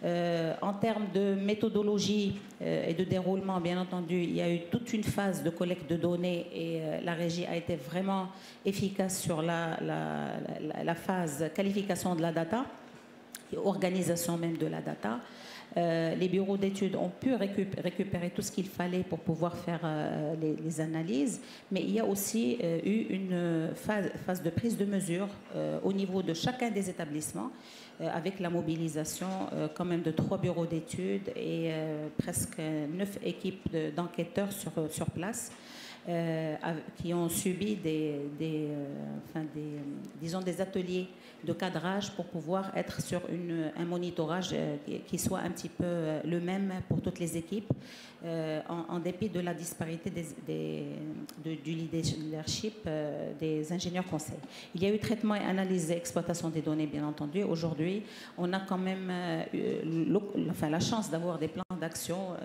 En termes de méthodologie et de déroulement, bien entendu, il y a eu toute une phase de collecte de données et la régie a été vraiment efficace sur la phase qualification de la data et organisation même de la data. Les bureaux d'études ont pu récupérer tout ce qu'il fallait pour pouvoir faire les analyses, mais il y a aussi eu une phase de prise de mesure au niveau de chacun des établissements, avec la mobilisation quand même de 3 bureaux d'études et presque 9 équipes d'enquêteurs sur place. Qui ont subi disons des ateliers de cadrage pour pouvoir être sur un monitorage qui soit un petit peu le même pour toutes les équipes, en dépit de la disparité du leadership des ingénieurs conseils. Il y a eu traitement et analyse et exploitation des données, bien entendu. Aujourd'hui, on a quand même la chance d'avoir des plans d'action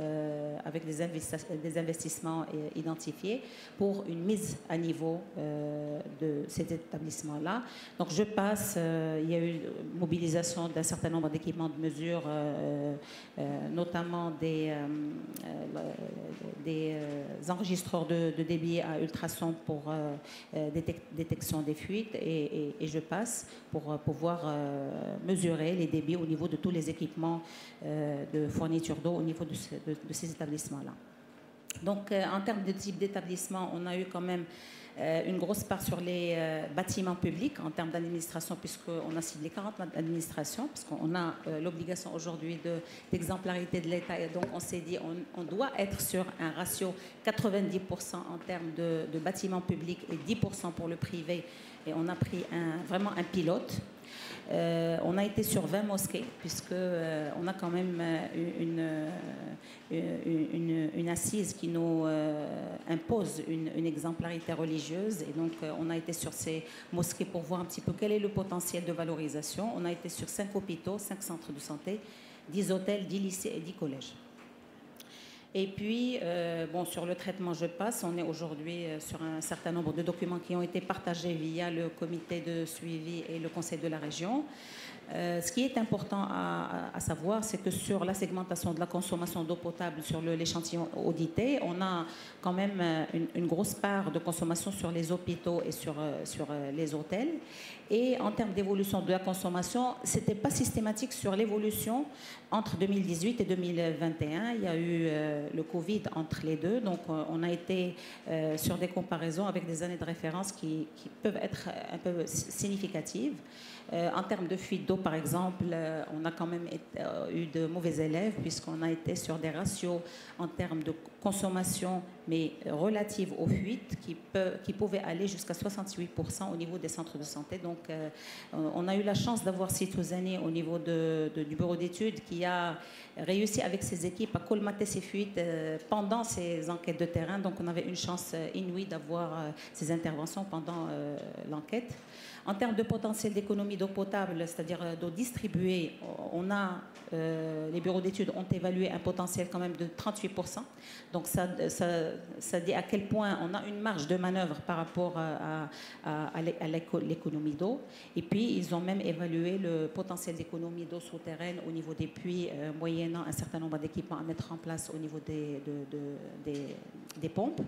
avec des investissements identifiés pour une mise à niveau de ces établissements-là. Donc je passe, il y a eu mobilisation d'un certain nombre d'équipements de mesure, notamment des enregistreurs de débit à ultrasons pour détection des fuites et je passe pour pouvoir mesurer les débits au niveau de tous les équipements de fourniture d'eau au niveau de ces établissements-là. Donc, en termes de type d'établissement, on a eu quand même une grosse part sur les bâtiments publics en termes d'administration, puisqu'on a ciblé 40 administrations, puisqu'on a l'obligation aujourd'hui d'exemplarité de l'État. Et donc, on s'est dit on doit être sur un ratio 90% en termes de bâtiments publics et 10% pour le privé. Et on a pris vraiment un pilote. On a été sur 20 mosquées, puisqu'on a quand même une assise qui nous impose une exemplarité religieuse. Et donc, on a été sur ces mosquées pour voir un petit peu quel est le potentiel de valorisation. On a été sur 5 hôpitaux, 5 centres de santé, 10 hôtels, 10 lycées et 10 collèges. Et puis, sur le traitement, je passe. On est aujourd'hui sur un certain nombre de documents qui ont été partagés via le comité de suivi et le conseil de la région. Ce qui est important à savoir, c'est que sur la segmentation de la consommation d'eau potable sur l'échantillon audité, on a quand même une grosse part de consommation sur les hôpitaux et sur les hôtels. Et en termes d'évolution de la consommation, ce n'était pas systématique sur l'évolution entre 2018 et 2021. Il y a eu le Covid entre les deux. Donc, on a été sur des comparaisons avec des années de référence qui peuvent être un peu significatives. En termes de fuite d'eau, par exemple, on a quand même eu de mauvais élèves puisqu'on a été sur des ratios en termes de consommation, mais relatives aux fuites, qui pouvaient aller jusqu'à 68% au niveau des centres de santé. Donc, on a eu la chance d'avoir Citouzani au niveau du bureau d'études qui a réussi avec ses équipes à colmater ces fuites pendant ces enquêtes de terrain. Donc, on avait une chance inouïe d'avoir ces interventions pendant l'enquête. En termes de potentiel d'économie d'eau potable, c'est-à-dire d'eau distribuée, les bureaux d'études ont évalué un potentiel quand même de 38%. Donc ça dit à quel point on a une marge de manœuvre par rapport à l'économie d'eau. Et puis, ils ont même évalué le potentiel d'économie d'eau souterraine au niveau des puits, moyennant un certain nombre d'équipements à mettre en place au niveau des pompes.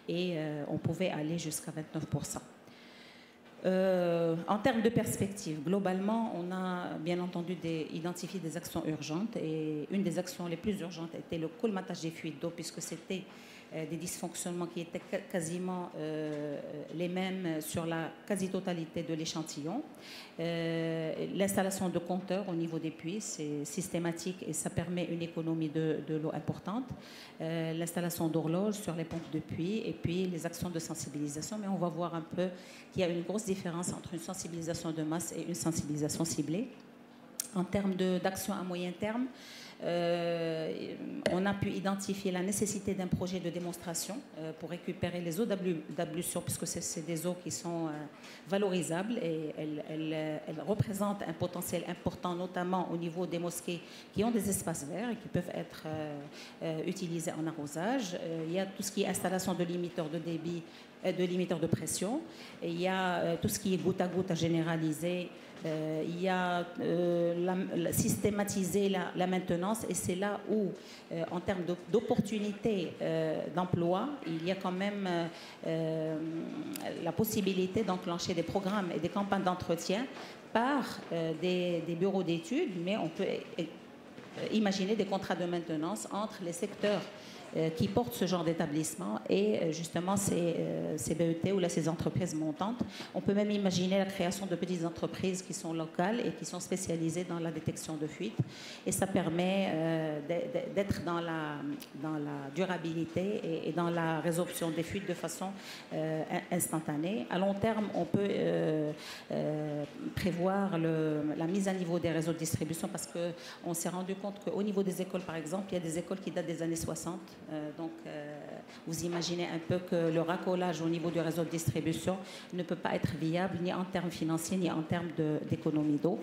Et on pouvait aller jusqu'à 29%. En termes de perspective, globalement, on a bien entendu identifié des actions urgentes et une des actions les plus urgentes était le colmatage des fuites d'eau puisque c'était des dysfonctionnements qui étaient quasiment les mêmes sur la quasi-totalité de l'échantillon. L'installation de compteurs au niveau des puits, c'est systématique et ça permet une économie de l'eau importante. L'installation d'horloges sur les pompes de puits et puis les actions de sensibilisation. Mais on va voir un peu qu'il y a une grosse différence entre une sensibilisation de masse et une sensibilisation ciblée. En termes d'action à moyen terme, on a pu identifier la nécessité d'un projet de démonstration pour récupérer les eaux d'ablution, puisque c'est des eaux qui sont valorisables et elles représentent un potentiel important, notamment au niveau des mosquées qui ont des espaces verts et qui peuvent être utilisés en arrosage. Il y a tout ce qui est installation de limiteurs de débit, de limiteurs de pression. Et il y a tout ce qui est goutte à goutte à généraliser Il y a systématiser la maintenance, et c'est là où, en termes d'opportunités d'emploi, il y a quand même la possibilité d'enclencher des programmes et des campagnes d'entretien par des bureaux d'études, mais on peut imaginer des contrats de maintenance entre les secteurs qui portent ce genre d'établissement et justement ces BET ou là, ces entreprises montantes. On peut même imaginer la création de petites entreprises qui sont locales et qui sont spécialisées dans la détection de fuites. Et ça permet d'être dans la durabilité et dans la résolution des fuites de façon instantanée. À long terme, on peut prévoir la mise à niveau des réseaux de distribution, parce qu'on s'est rendu compte qu'au niveau des écoles, par exemple, il y a des écoles qui datent des années 60. Donc, vous imaginez un peu que le racolage au niveau du réseau de distribution ne peut pas être viable ni en termes financiers ni en termes d'économie d'eau.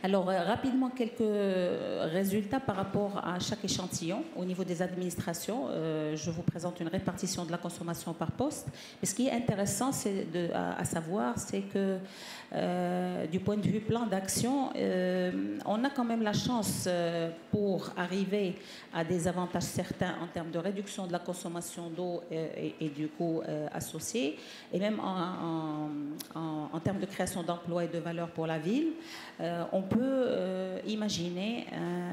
Alors, rapidement, quelques résultats par rapport à chaque échantillon. Au niveau des administrations, je vous présente une répartition de la consommation par poste. Mais ce qui est intéressant à savoir, c'est que du point de vue plan d'action, on a quand même la chance pour arriver à des avantages certains en termes de réduction de la consommation d'eau et du coût associé, et même en termes de création d'emplois et de valeur pour la ville. On peut imaginer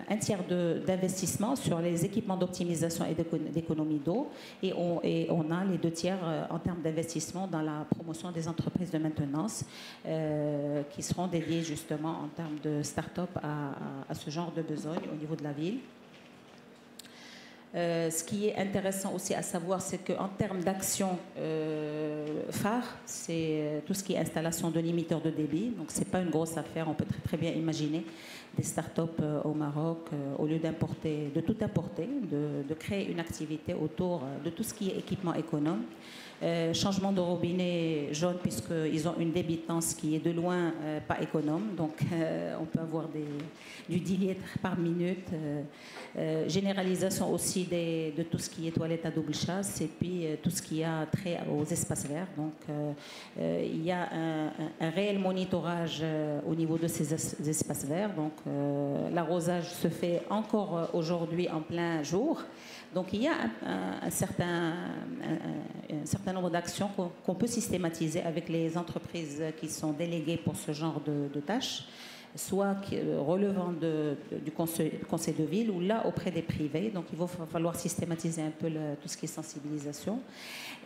un tiers d'investissement sur les équipements d'optimisation et d'économie d'eau, et on a les 2 tiers en termes d'investissement dans la promotion des entreprises de maintenance qui seront dédiées justement en termes de start-up à ce genre de besoin au niveau de la ville. Ce qui est intéressant aussi à savoir, c'est qu'en termes d'action phare, c'est tout ce qui est installation de limiteurs de débit. Donc, ce n'est pas une grosse affaire. On peut très bien imaginer des start-up au Maroc, au lieu de tout importer, de créer une activité autour de tout ce qui est équipement économe. Changement de robinet jaune, puisqu'ils ont une débitance qui est de loin pas économe. Donc, on peut avoir du 10 litres par minute. Généralisation aussi de tout ce qui est toilette à double chasse, et puis tout ce qui a trait aux espaces verts. Donc, il y a un réel monitorage au niveau de ces espaces verts. Donc, l'arrosage se fait encore aujourd'hui en plein jour. Donc, il y a un certain nombre d'actions qu'on peut systématiser avec les entreprises qui sont déléguées pour ce genre de tâches, soit relevant du conseil de ville ou là auprès des privés. Donc, il va falloir systématiser un peu tout ce qui est sensibilisation.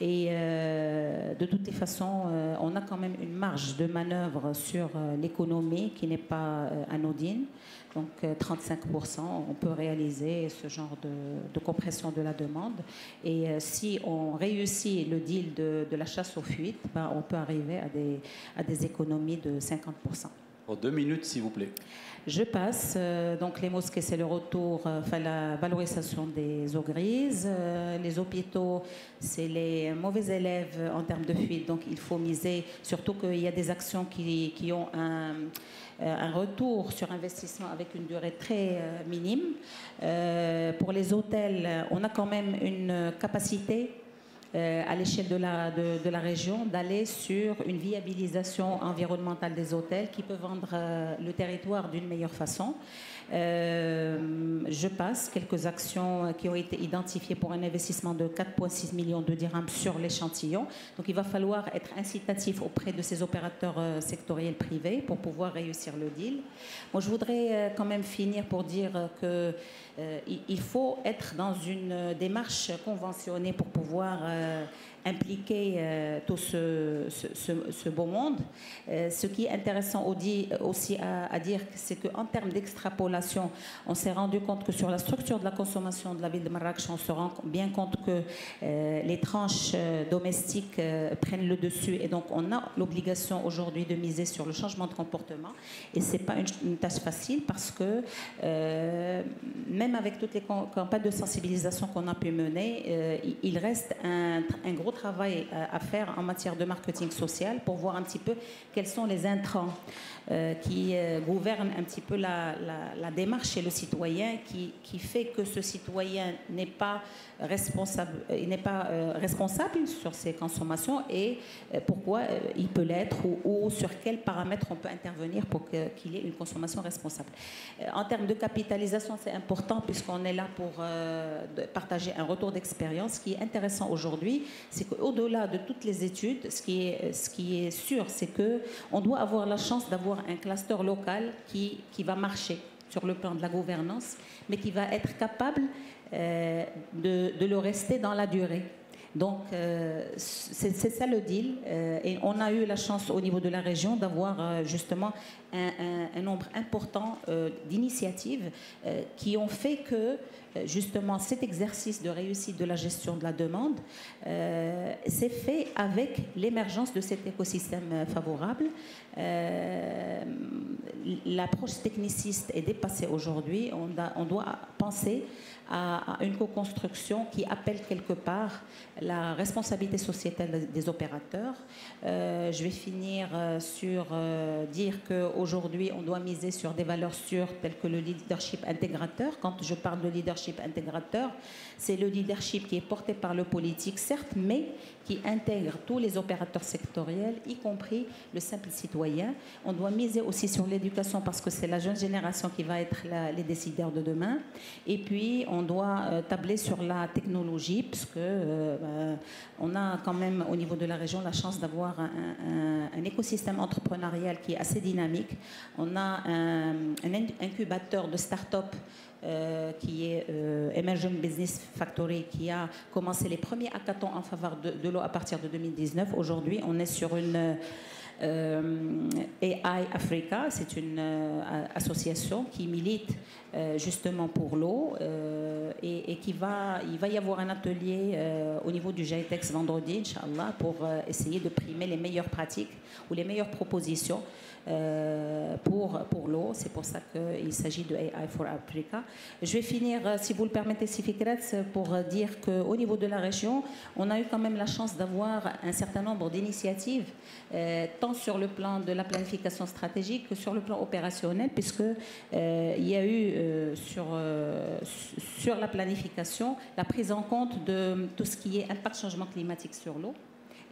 Et de toutes les façons, on a quand même une marge de manœuvre sur l'économie qui n'est pas anodine. Donc 35%, on peut réaliser ce genre de compression de la demande. Et si on réussit le deal de la chasse aux fuites, ben, on peut arriver à des économies de 50%. Pour 2 minutes, s'il vous plaît. Je passe. Donc les mosquées, c'est le retour, la valorisation des eaux grises. Les hôpitaux, c'est les mauvais élèves en termes de fuite. Donc il faut miser, surtout qu'il y a des actions qui ont un retour sur investissement avec une durée très minime. Pour les hôtels, on a quand même une capacité à l'échelle de la région d'aller sur une viabilisation environnementale des hôtels qui peut vendre le territoire d'une meilleure façon. Je passe quelques actions qui ont été identifiées pour un investissement de 4,6 millions de dirhams sur l'échantillon. Donc il va falloir être incitatif auprès de ces opérateurs sectoriels privés pour pouvoir réussir le deal. Moi, je voudrais quand même finir pour dire que il faut être dans une démarche conventionnée pour pouvoir impliquer tout ce beau monde. Ce qui est intéressant aussi à dire, c'est qu'en termes d'extrapolation, on s'est rendu compte que sur la structure de la consommation de la ville de Marrakech, on se rend bien compte que les tranches domestiques prennent le dessus, et donc on a l'obligation aujourd'hui de miser sur le changement de comportement, et c'est pas une tâche facile, parce que même même avec toutes les campagnes de sensibilisation qu'on a pu mener, il reste un gros travail à faire en matière de marketing social pour voir un petit peu quels sont les intrants qui gouvernent un petit peu la démarche chez le citoyen, qui fait que ce citoyen n'est pas responsable sur ses consommations et pourquoi il peut l'être ou sur quels paramètres on peut intervenir pour qu'il y ait une consommation responsable. En termes de capitalisation, c'est important puisqu'on est là pour partager un retour d'expérience. Ce qui est intéressant aujourd'hui, c'est qu'au-delà de toutes les études, ce qui est sûr, c'est qu'on doit avoir la chance d'avoir un cluster local qui va marcher sur le plan de la gouvernance, mais qui va être capable de le rester dans la durée. Donc, c'est ça le deal. Et on a eu la chance au niveau de la région d'avoir justement un nombre important d'initiatives qui ont fait que justement cet exercice de réussite de la gestion de la demande s'est fait avec l'émergence de cet écosystème favorable. L'approche techniciste est dépassée aujourd'hui. On doit penser à une co-construction qui appelle quelque part la responsabilité sociétale des opérateurs. Je vais finir sur dire qu'aujourd'hui, on doit miser sur des valeurs sûres telles que le leadership intégrateur. Quand je parle de leadership intégrateur, c'est le leadership qui est porté par le politique, certes, mais qui intègre tous les opérateurs sectoriels, y compris le simple citoyen. On doit miser aussi sur l'éducation parce que c'est la jeune génération qui va être les décideurs de demain. Et puis, on doit tabler sur la technologie parce que on a quand même au niveau de la région la chance d'avoir un écosystème entrepreneurial qui est assez dynamique. On a un incubateur de start-up qui est Emerging Business Factory, qui a commencé les premiers hackathons en faveur de l'eau à partir de 2019. Aujourd'hui, on est sur une AI Africa, c'est une association qui milite justement pour l'eau et il va y avoir un atelier au niveau du GITEX vendredi, Inch'Allah, pour essayer de primer les meilleures pratiques ou les meilleures propositions pour l'eau. C'est pour ça qu'il s'agit de AI for Africa. Je vais finir, si vous le permettez, Sifikret, pour dire qu'au niveau de la région, on a eu quand même la chance d'avoir un certain nombre d'initiatives, tant sur le plan de la planification stratégique que sur le plan opérationnel, puisqu'il y a eu sur la planification la prise en compte de tout ce qui est impact changement climatique sur l'eau.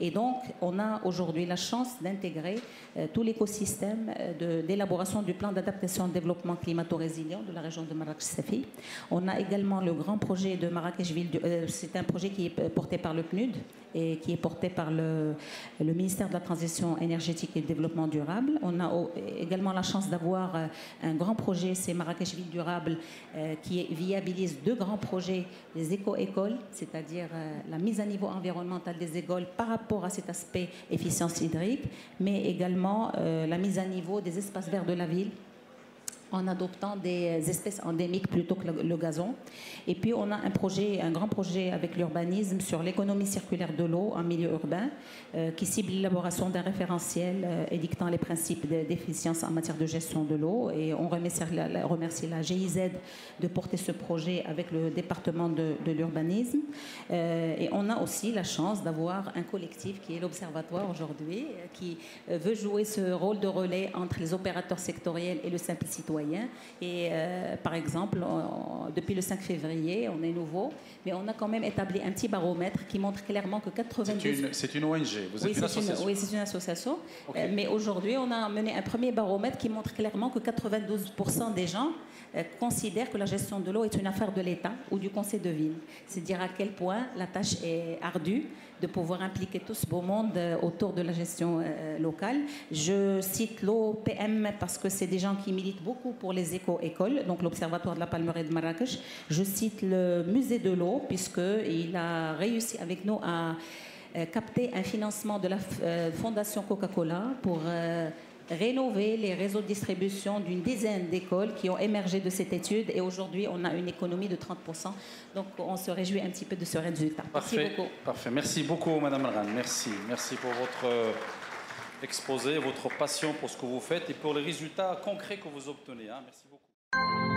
Et donc, on a aujourd'hui la chance d'intégrer tout l'écosystème d'élaboration du plan d'adaptation et de développement climato-résilient de la région de Marrakech-Safi. On a également le grand projet de Marrakech-Ville. C'est un projet qui est porté par le PNUD et qui est porté par le ministère de la Transition énergétique et du développement durable. On a également la chance d'avoir un grand projet, c'est Marrakech-Ville durable, qui viabilise deux grands projets, les éco-écoles, c'est-à-dire la mise à niveau environnemental des écoles par rapport à cet aspect efficience hydrique, mais également la mise à niveau des espaces verts de la ville en adoptant des espèces endémiques plutôt que le gazon. Et puis on a un grand projet avec l'urbanisme sur l'économie circulaire de l'eau en milieu urbain qui cible l'élaboration d'un référentiel édictant les principes d'efficience en matière de gestion de l'eau. Et on remercie la GIZ de porter ce projet avec le département de l'urbanisme. Et on a aussi la chance d'avoir un collectif qui est l'Observatoire aujourd'hui, qui veut jouer ce rôle de relais entre les opérateurs sectoriels et le simple citoyen. Et par exemple, depuis le 5 février, on est nouveau, mais on a quand même établi un petit baromètre qui montre clairement que 92... C'est une ONG, vous êtes une association. Oui, c'est une association. Okay. Mais aujourd'hui, on a mené un premier baromètre qui montre clairement que 92% des gens considèrent que la gestion de l'eau est une affaire de l'État ou du conseil de ville. C'est dire à quel point la tâche est ardue de pouvoir impliquer tout ce beau monde autour de la gestion locale. Je cite l'OPM parce que c'est des gens qui militent beaucoup pour les éco-écoles, donc l'Observatoire de la Palmeraie de Marrakech. Je cite le musée de l'eau, puisqu'il a réussi avec nous à capter un financement de la Fondation Coca-Cola pour rénover les réseaux de distribution d'une dizaine d'écoles qui ont émergé de cette étude. Et aujourd'hui, on a une économie de 30%. Donc, on se réjouit un petit peu de ce résultat. Parfait. Merci beaucoup. Parfait. Merci beaucoup, Madame Alran. Merci. Merci pour votre exposé, votre passion pour ce que vous faites et pour les résultats concrets que vous obtenez. Merci beaucoup.